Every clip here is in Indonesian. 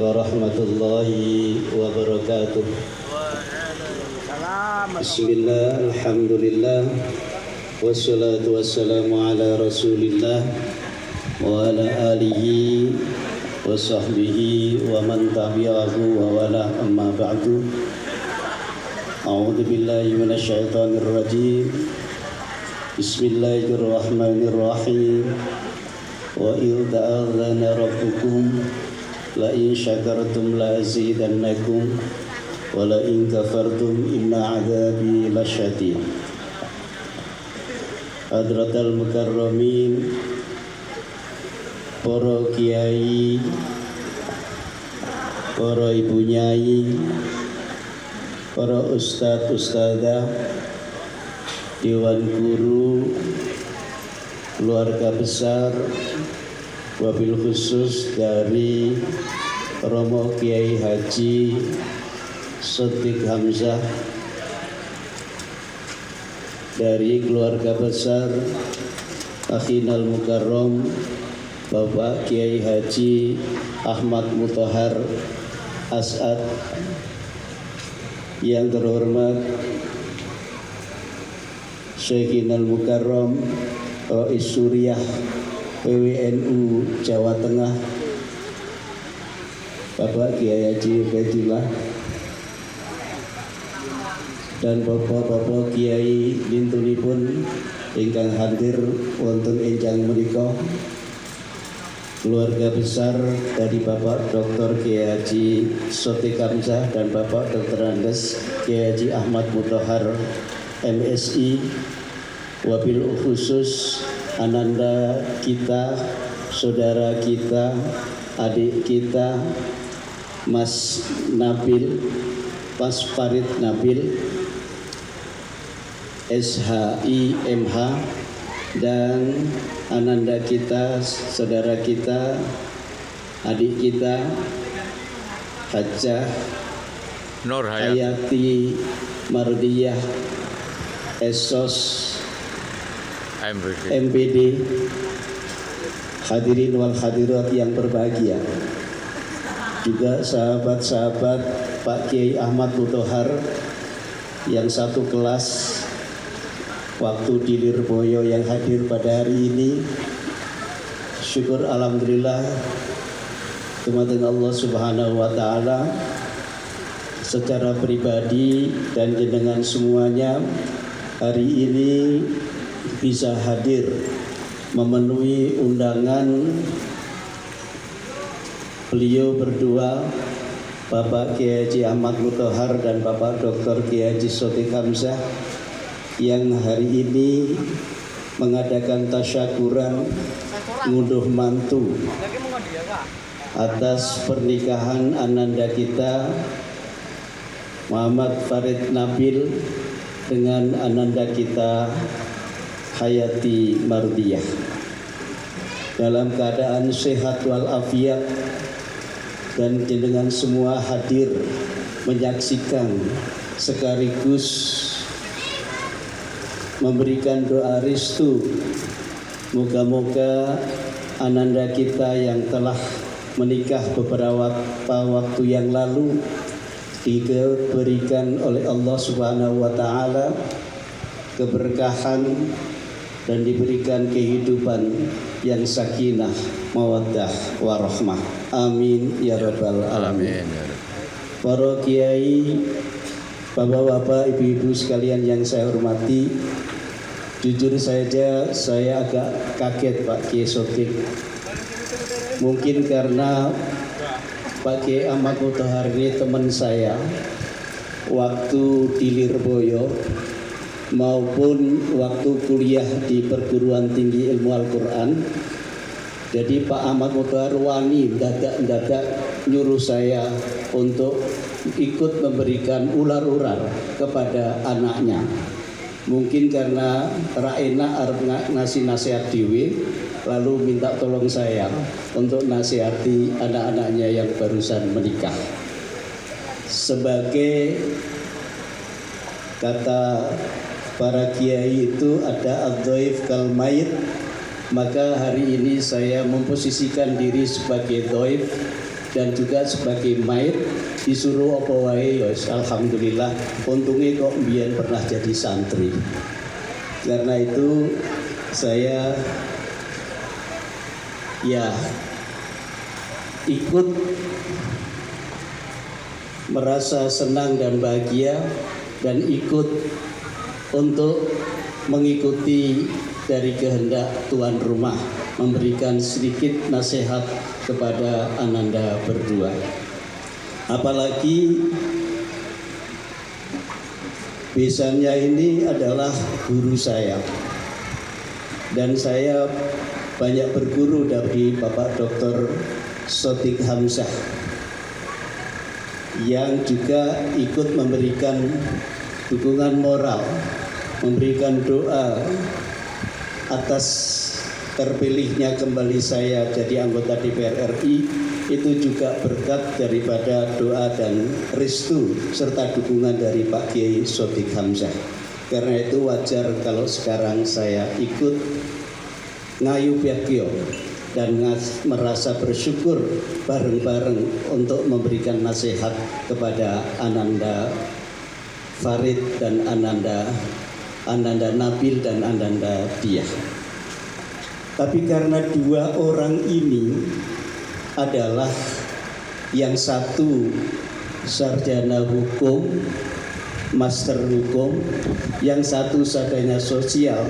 warahmatullahi wabarakatuh. Bismillah, alhamdulillah, wassalatu wassalamu ala rasulillah wa ala alihi wa sahbihi wa man tabi'ahu wa wala, amma ba'du. A'udhu billahi minasyaitanir rajim. Bismillahirrahmanirrahim. Wa idh ta'adzana rabbukum la in syakartum la azidannakum wa la in kafartum inna adzabi lasyadid. Hadratal mukarramin, para kiai, para ibu nyai, para ustadz ustadzah, dewan guru, keluarga besar, wabil khusus dari Romo Kiai Haji Shodiq Hamzah, dari keluarga besar Akhinal Mukarram Bapak Kiai Haji Ahmad Mutahar As'ad, yang terhormat Syekhinal Mukarram Rais Suriah PWNU Jawa Tengah Bapak Kiai Haji Ubaidillah, dan bapak-bapak kiai lintunipun ingkang hadir wonten enjang menika, keluarga besar dari Bapak Dr. Kiai Haji Shodiq Hamzah dan Bapak Dr. Andes Kiai Haji Ahmad Mutahar MSI, wabil khusus ananda kita, saudara kita, adik kita, Mas Nabil, Mas Farid Nabil, SHI MH, dan ananda kita, saudara kita, adik kita, Hajjah Nur Hayati Mardiyah Esos MPD, hadirin wal hadirat yang berbahagia, juga sahabat-sahabat Pak Kiai Ahmad Mutahar yang satu kelas waktu di Lirboyo yang hadir pada hari ini. Syukur alhamdulillah kepada Allah Subhanahu wa taala, secara pribadi dan jenengan semuanya hari ini bisa hadir memenuhi undangan Beliau berdua, Bapak Kiai Haji Ahmad Muthohar dan Bapak Dr. Kiai Haji Shothiq Hamzah, yang hari ini mengadakan tasyakuran ngunduh mantu atas pernikahan ananda kita Muhammad Farid Nabil dengan ananda kita Hayati Mardiyah dalam keadaan sehat walafiat, dan dengan semua hadir menyaksikan sekaligus memberikan doa restu. Moga-moga ananda kita yang telah menikah beberapa waktu yang lalu diberikan oleh Allah Subhanahu wa taala keberkahan dan diberikan kehidupan yang sakinah, mawaddah, warahmah. Amin ya rabbal alamin. Para kiai, bapak-bapak, ibu-ibu sekalian yang saya hormati, jujur saja saya agak kaget Pak Kiai Shothiq. Mungkin karena Pak Kiai Ahmad Muthohar ini teman saya waktu di Lirboyo maupun waktu kuliah di perguruan tinggi ilmu Al-Quran. Jadi Pak Ahmad Muthohar wani mendadak nyuruh saya untuk ikut memberikan ular-ular kepada anaknya. Mungkin karena Raena arep ngasih nasihat dewe, lalu minta tolong saya untuk nasihati anak-anaknya yang barusan menikah. Sebagai kata para kiai itu ada ad-dhaif kal mayit, maka hari ini saya memposisikan diri sebagai dhaif dan juga sebagai mayit. Disuruh apa wae ya alhamdulillah, untungnya kok mbiyen pernah jadi santri. Karena itu saya ya ikut merasa senang dan bahagia dan ikut untuk mengikuti dari kehendak tuan rumah, memberikan sedikit nasihat kepada ananda berdua. Apalagi besannya ini adalah guru saya, dan saya banyak berguru dari Bapak Dr. Shothiq Hamzah yang juga ikut memberikan dukungan moral, memberikan doa atas terpilihnya kembali saya jadi anggota DPR RI. Itu juga berkat daripada doa dan restu serta dukungan dari Pak Kiai Shothiq Hamzah. Karena itu wajar kalau sekarang saya ikut ngayu piyakyo dan merasa bersyukur bareng-bareng untuk memberikan nasihat kepada ananda Farid dan ananda Nabil dan ananda Diah. Tapi karena dua orang ini adalah yang satu sarjana hukum, master hukum, yang satu sarjana sosial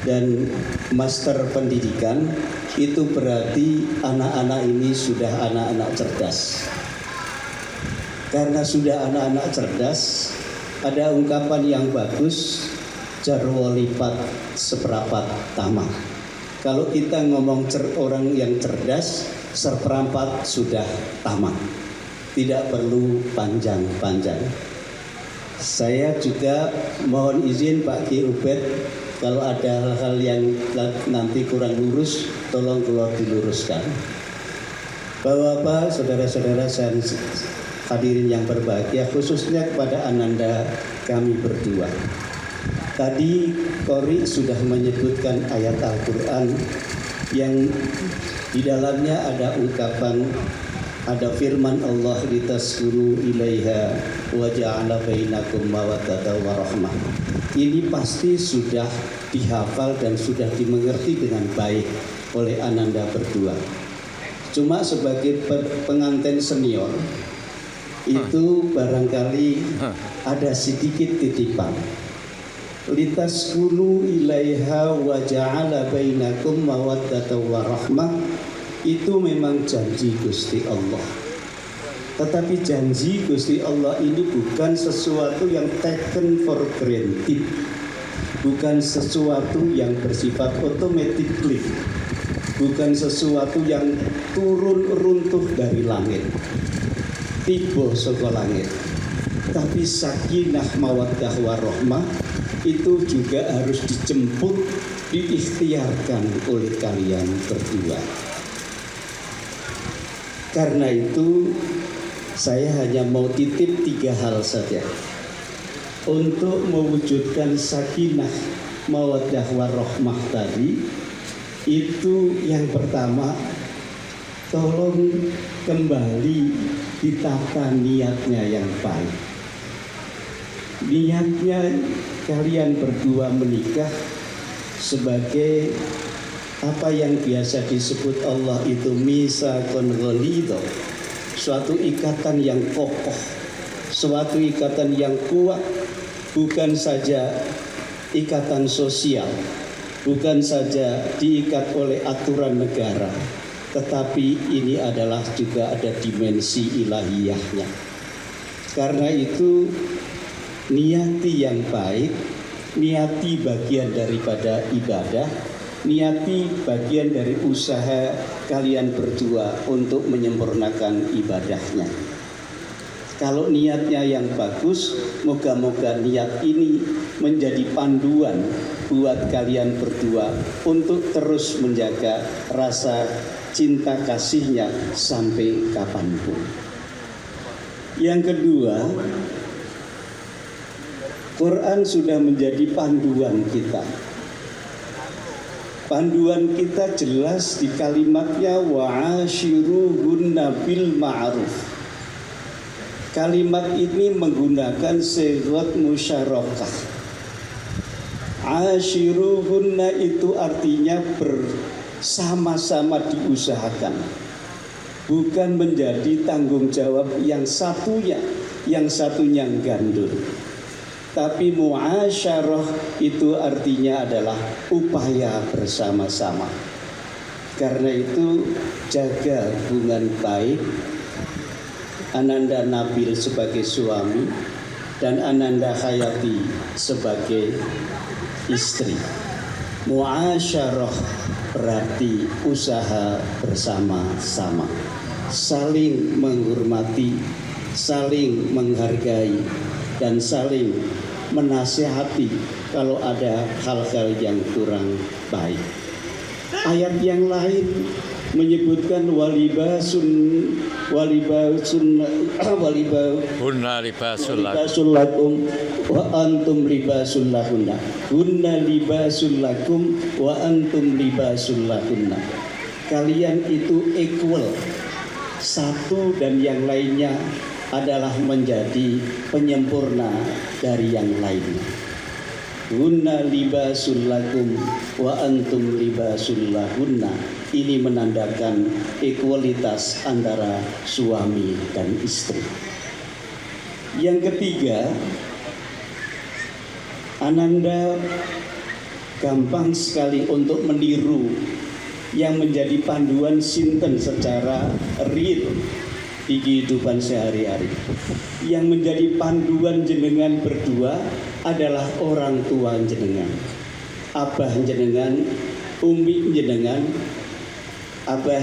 dan master pendidikan, itu berarti anak-anak ini sudah anak-anak cerdas. Karena sudah anak-anak cerdas, ada ungkapan yang bagus, jarwo lipat seprapat tamak. Kalau kita ngomong orang yang cerdas, seperempat sudah tamat, tidak perlu panjang-panjang. Saya juga mohon izin Pak Ki Ubed, kalau ada hal-hal yang nanti kurang lurus, tolong keluar diluruskan. Bapak-bapak, saudara-saudara, dan hadirin yang berbahagia, khususnya kepada ananda kami berdua. Tadi Qori sudah menyebutkan ayat Al-Quran yang di dalamnya ada ungkapan, ada firman Allah, litaskunu ilaiha wa ja'ala bainakum mawaddatan wa rahmah. Ini pasti sudah dihafal dan sudah dimengerti dengan baik oleh ananda berdua. Cuma sebagai pengantin senior itu barangkali ada sedikit titipan. Litaskunu ilaiha wa ja'ala bainakum mawaddatan wa rahmah. itu memang janji Gusti Allah. Tetapi janji Gusti Allah ini bukan sesuatu yang taken for granted, bukan sesuatu yang bersifat automatically, bukan sesuatu yang turun runtuh dari langit, tiba saka langit. Tapi sakinah mawaddah warahmah itu juga harus dijemput, diikhtiarkan oleh kalian berdua. Karena itu saya hanya mau titip 3 hal saja untuk mewujudkan sakinah mawaddah warahmah tadi. Itu yang pertama, tolong kembali ditata niatnya yang baik. Niatnya kalian berdua menikah sebagai apa yang biasa disebut Allah itu misaqon ghalidho, suatu ikatan yang kokoh, suatu ikatan yang kuat, bukan saja ikatan sosial, bukan saja diikat oleh aturan negara, tetapi ini adalah juga ada dimensi ilahiyahnya. Karena itu niati yang baik, niati bagian daripada ibadah, niati bagian dari usaha kalian berdua untuk menyempurnakan ibadahnya. Kalau niatnya yang bagus, moga-moga niat ini menjadi panduan buat kalian berdua untuk terus menjaga rasa cinta kasihnya sampai kapanpun. Yang kedua, Quran sudah menjadi panduan kita. Panduan kita jelas di kalimatnya wa'ashiruhunna bil ma'ruf. Kalimat ini menggunakan sighat musyarakah. Ashiruhunna itu artinya bersama-sama diusahakan, bukan menjadi tanggung jawab yang satunya gandul. Tapi muasyarah itu artinya adalah upaya bersama-sama. Karena itu jaga hubungan baik Ananda Nabil sebagai suami dan Ananda Hayati sebagai istri. Muasyarah berarti usaha bersama-sama, saling menghormati, saling menghargai, dan saling menasihati kalau ada hal-hal yang kurang baik. Ayat yang lain menyebutkan walibasun hunna libasul lakum wa antum libasul lahunna. Hunna libasul lakum wa antum libasul lahunna. Kalian itu equal, satu dan yang lainnya adalah menjadi penyempurna dari yang lainnya. Hunna libasul lakum wa antum libasul lahunna. Ini menandakan ekualitas antara suami dan istri. Yang ketiga, Ananda gampang sekali untuk meniru yang menjadi panduan sinten secara real di kehidupan sehari-hari. Yang menjadi panduan jenengan berdua adalah orang tua jenengan, abah jenengan, umi jenengan, abah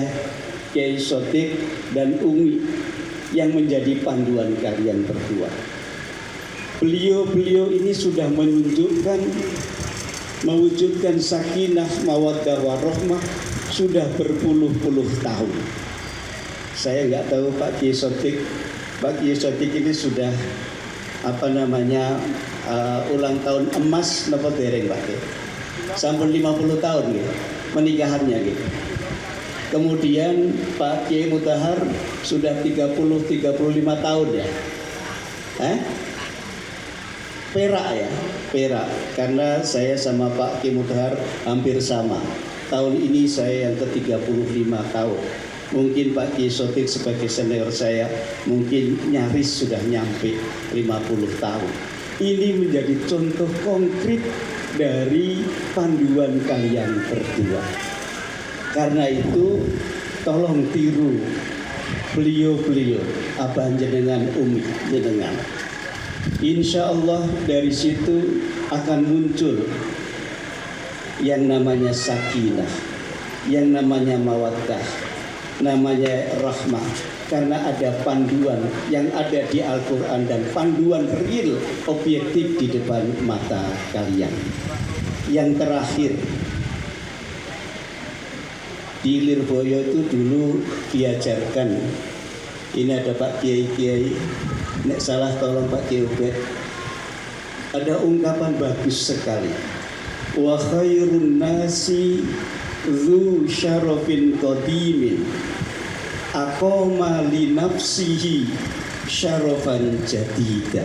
Kiai Sotik dan umi yang menjadi panduan kalian berdua. Beliau ini sudah mewujudkan sakinah mawaddah warahmah sudah berpuluh-puluh tahun. Saya nggak tahu Pak Kiai Sotik ini sudah ulang tahun emas napa dereng Pak Kiai? Sampun 50 tahun gitu menikahannya gitu. Kemudian Pak Kiai Mutahar sudah 30-35 tahun ya. Perak karena saya sama Pak Kiai Mutahar hampir sama. Tahun ini saya yang ke-35 tahun. Mungkin Pak Kiai Sotik sebagai senior saya mungkin nyaris sudah nyampe 50 tahun. Ini menjadi contoh konkret dari panduan kalian berdua. Karena itu tolong tiru beliau-beliau, abah jenengan, umi jenengan. Insya Allah dari situ akan muncul yang namanya sakinah, yang namanya mawaddah, namanya rahmah. Karena ada panduan yang ada di Al-Quran dan panduan real objektif di depan mata kalian. Yang terakhir, di Lirboyo itu dulu diajarkan, ini ada Pak Kiai, nek salah tolong Pak Kiai Ubed, ada ungkapan bagus sekali. Wa khairun nasi dzu syarafin qadimin aqama li nafsihi syarafan jadida.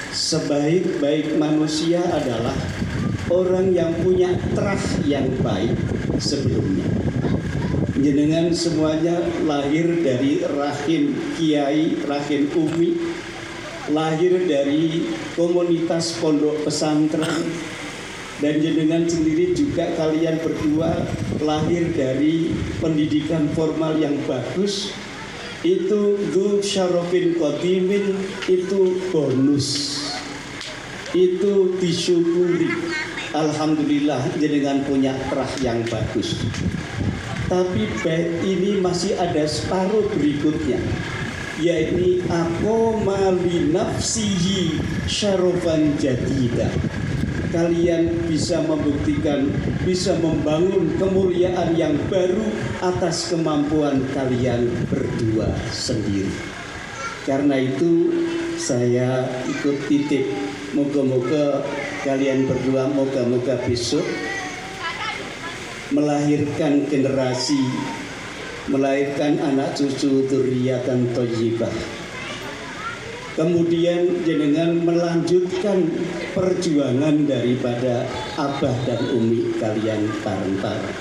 Sebaik-baik manusia adalah orang yang punya trah yang baik sebelumnya. Jenengan semuanya lahir dari rahim kiai, rahim umi, lahir dari komunitas pondok pesantren, dan jenengan sendiri juga kalian berdua lahir dari pendidikan formal yang bagus. Itu dzu syarafin qadimin, itu bonus, itu disyukuri. Alhamdulillah jenengan punya trah yang bagus. Tapi bait ini masih ada separuh berikutnya, yaitu aqama li nafsihi syarafan jadida. Kalian bisa membuktikan, bisa membangun kemuliaan yang baru atas kemampuan kalian berdua sendiri. Karena itu saya ikut titip, moga-moga kalian berdua, moga-moga besok melahirkan generasi, melahirkan anak cucu dzurriyyatan thayyibah. Kemudian jenengan melanjutkan perjuangan daripada abah dan umi kalian bareng-bareng.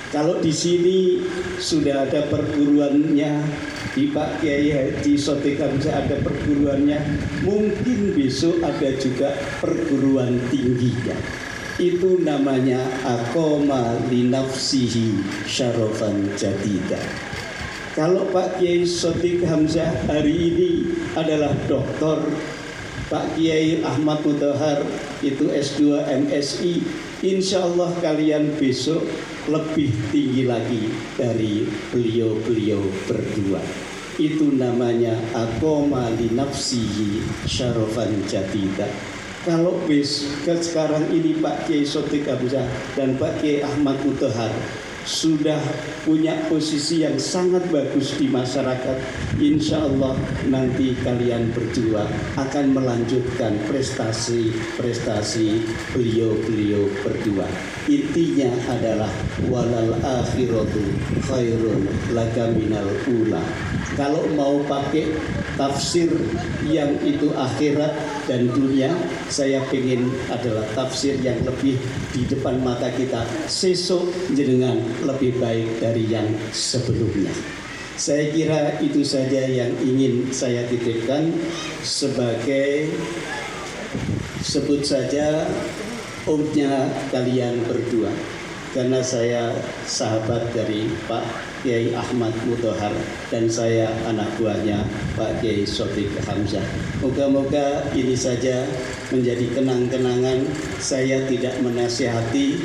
Kalau di sini sudah ada perguruannya, di Pak Kiai Haji Sotik Hamzah ada perguruannya, mungkin besok ada juga perguruan tingginya. Itu namanya aqama li nafsihi syarafan jadida. Kalau Pak Kiai Sotik Hamzah hari ini adalah doktor, Pak Kiai Ahmad Mutahar itu S2 MSI, insya Allah kalian besok lebih tinggi lagi dari beliau-beliau berdua. Itu namanya aqama li nafsihi syarafan jadida. Kalau sekarang ini Pak Kiai Sotik Hamzah dan Pak Kiai Ahmad Mutahar sudah punya posisi yang sangat bagus di masyarakat, insya Allah nanti kalian berdua akan melanjutkan prestasi beliau-beliau berdua. Intinya adalah walal akhiratu khairun laka minal ula. Kalau mau pakai tafsir yang itu akhirat dan dunia, saya ingin adalah tafsir yang lebih di depan mata kita. Sesok jenengan lebih baik dari yang sebelumnya. Saya kira itu saja yang ingin saya titipkan sebagai, sebut saja, omnya kalian berdua. Karena saya sahabat dari Pak Kiai Ahmad Mutahar dan saya anak buahnya Pak Kiai Sotik Hamzah. Moga-moga ini saja menjadi kenang-kenangan. Saya tidak menasihati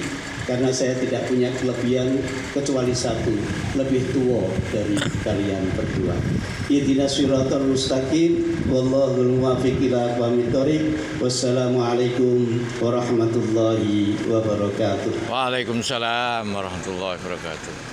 karena saya tidak punya kelebihan kecuali satu, lebih tua dari kalian berdua. Ihdinas siratal mustaqim, wallahul muwaffiq ila aqwamit thoriq. Wassalamualaikum warahmatullahi wabarakatuh. Waalaikumsalam warahmatullahi wabarakatuh.